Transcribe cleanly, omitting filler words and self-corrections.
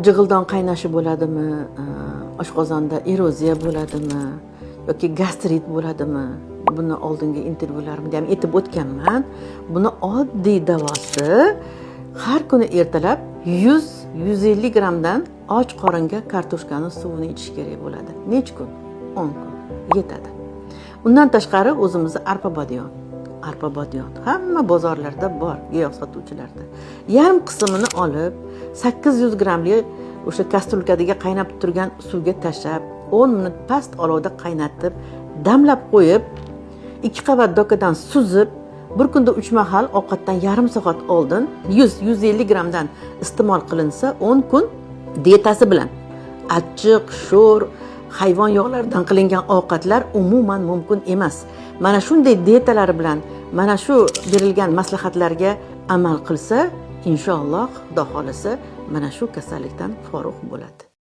jig'ildon qaynashi bo'ladimi, oshqozonda eroziya bo'ladimi yoki gastrit bo'ladimi? Buni oldingi intervyularimda ham aytib o'tganman. Buni oddiy davosi har kuni ertalab 100-150 grammdan och qoringa kartoshkani suvini ichish kerak bo'ladi. Necha kun? 10 kun yetadi. Undan tashqari o'zimizda arpa badiyon hamma bozorlarda bor, giyoh sotuvchilarda. Yarim qismini olib 800 grammli o'sha kastrulkadagi qaynab turgan suvga tashlab 10 minut past olovda qaynatib, damlab qo'yib, 2 qavat dokadan suzib, bir kunda 3 mahal ovqatdan yarim soat oldin 100-150 grammdan iste'mol qilinsa 10 kun dietasi bilan achchiq, sho'r, hayvon yog'laridan qilingan ovqatlar umuman mumkin emas. Mana shunday dietalari bilan mana shu berilgan maslahatlarga amal qilsa, inshaalloh Xudo xolisa mana shu kasallikdan forig' bo'ladi.